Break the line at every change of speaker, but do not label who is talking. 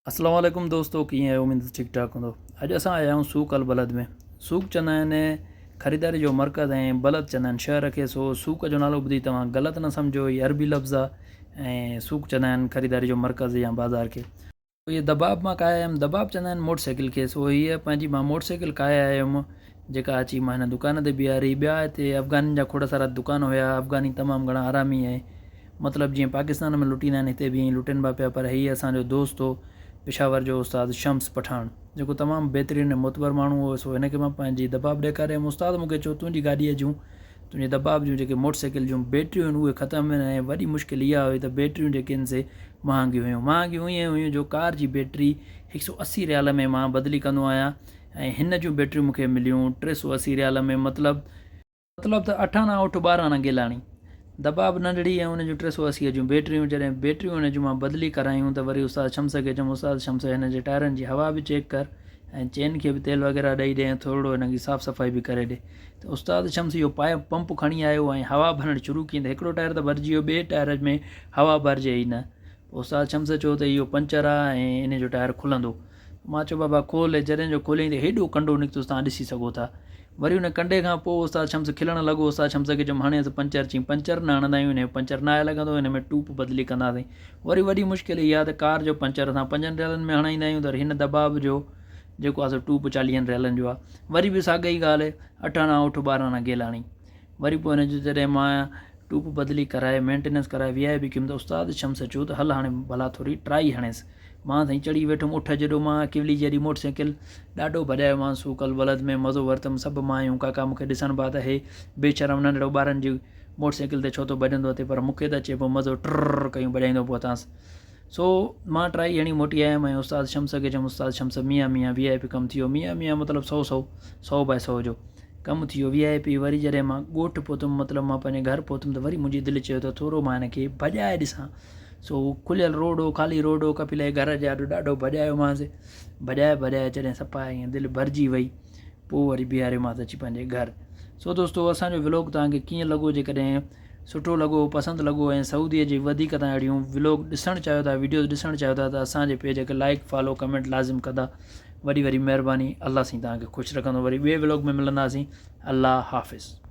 अस्सलाम वालेकुम दोस्तों, कीअं आहियो? उम्मीद ठीक ठाक हूंदो। अॼु असां आया आहियूं सूक अल बलद में। सूक चवंदा आहिनि ख़रीदारी जो मरकज़ ऐं बलद चवंदा आहिनि शहर खे। सो सूक जो नालो ॿुधी तव्हां ग़लति न सम्झो, हीअ अरबी लफ़्ज़ आहे ऐं सूक चवंदा आहिनि ख़रीदारी जो मरकज़ या बाज़ार खे। इहे दबाब मां काया आयुमि। दबाब चवंदा आहिनि मोटरसाइकिल खे। सो हीअ पंहिंजी मां मोटरसाइकिल काया आयुमि जेका अची मां हिन दुकान ते बीहारी। ॿिया हिते अफ़गानी जा खोड़ सारा दुकान हुया। अफ़गानी तमामु घणा आरामी आहे, मतिलबु जीअं पाकिस्तान में लुटींदा आहिनि हिते बि ईअं लुटनि पिया। पर हीअ असांजो दोस्त हो पेशावर जो उस्ताद शम्स पठान, जेको तमामु बहितरीनु मुतबर माण्हू हो। सो हिनखे मां पंहिंजी दबाब ॾेखारियमि। उस्ताद मूंखे चयो तुंहिंजी गाॾीअ जूं तुंहिंजे दबाब जूं जेके मोटरसाइकिल जूं बैटरियूं आहिनि उहे ख़तमु आहिनि। ऐं वॾी मुश्किल इहा हुई त बैटरियूं जेके आहिनि से महांगियूं ईअं हुयूं जो कार जी बैटरी 180 रियाल में मां बदिली कंदो आहियां ऐं हिन जूं बैटरियूं मूंखे मिलियूं 380 रियाल में। मतिलबु त 8 आना 8 12 आना गिलाणी। दबाब नंढड़ी ऐं उन जूं 380 जूं बैटरियूं। जॾहिं बैटरियूं हुन जूं मां बदिली करायूं त वरी उस्ताद शम्स खे चयुमि, उस्ताद शम्स हिन जे टायरनि जी हवा बि चेक कर ऐं चेन खे बि तेल वग़ैरह ॾेई ॾे ऐं थोरो हिन जी साफ़ु सफ़ाई बि करे ॾे। त उस्ताद शम्स इहो पंप खणी आयो ऐं हवा भरणु शुरू कई। त हिकिड़ो टायर त भरिजी वियो, ॿिए टायर में हवा भरिजे ई न। उस्ताद शम्स चयो त इहो पंचर आहे ऐं इन जो टायर खुलंदो। मां चयो बाबा खोल। जॾहिं जो खोलियईं त हेॾो कंडो निकितुसि, तव्हां ॾिसी सघो था। वरी उन कंडे खां पोइ उस्ताद शम्स खिलणु लॻो। उस्ताद शम्स खे चयुमि हाणे असां पंचर चई पंचर न हणंदा आहियूं, हिन जो पंचर न आहे लॻंदो, हिन में टूप बदिली कंदासीं। वरी वॾी मुश्किल इहा त कार जो पंचर असां 5 रियालनि में हणाईंदा आहियूं, त हिन दबाब जो जेको आहे टूप 40 रियालनि जो आहे। वरी बि साॻई ॻाल्हि, 8 आना 8 12 आना गेलाणी। वरी पोइ हिन जो जॾहिं मां टूप बदिली कराए मेंटेनेंस कराए वीआईपी कयुमि त उस्ताद शम्स चयो त हल हाणे भला थोरी ट्राई हणेसि। मां साईं चढ़ी वेठुमि उठ जहिड़ो। मां किवली जहिड़ी मोटरसाइकिल ॾाढो भॼायो सूक अल बलद में, मज़ो वरितुमि। सभु मायूं काका मूंखे ॾिसण पिया त हे बेशरम नंढिड़ो ॿारनि जी मोटरसाइकिल ते छो थो भॼंदो अथे, पर मूंखे त अचे पियो मज़ो। ट्र कयूं भॼाईंदो पहुतांसि। सो मां ट्राई हणी मोटी आयुमि ऐं उस्ताद शम्स खे चयुमि, उस्ताद शम्स मियां वीआईपी कमु थी वियो। मियां मतिलबु 100 बाय 100 जो कमु थी वियो वीआईपी। वरी जॾहिं मां ॻोठु पहुतुमि, मतिलबु मां पंहिंजे घर पहुतुमि, त वरी मुंहिंजी दिलि चयो त थोरो मां हिन खे भॼाए ॾिसां। सो खुलियल रोड हो, ख़ाली रोड हो, कपिल जे घर जे आॾो ॾाढो भॼायोमांसि। भॼाए जॾहिं सफ़ा ईअं दिलि भरिजी वई, पोइ वरी बीहारियोमांसि अची पंहिंजे घरु। सो दोस्तो, असांजो व्लॉग तव्हांखे कीअं लॻो? जेकॾहिं सुठो लॻो, पसंदि लॻो ऐं सऊदीअ जी वधीक तव्हां अहिड़ियूं व्लॉग ॾिसणु चाहियो था, वीडियोज़ ॾिसणु चाहियो था, त असांजे पेज खे लाइक फॉलो कमेंट लाज़िम कंदा। वॾी महिरबानी। अल्लाह साईं तव्हांखे ख़ुशि रखंदो। वरी ॿिए व्लॉग में मिलंदासीं। अल्लाह हाफ़िज़।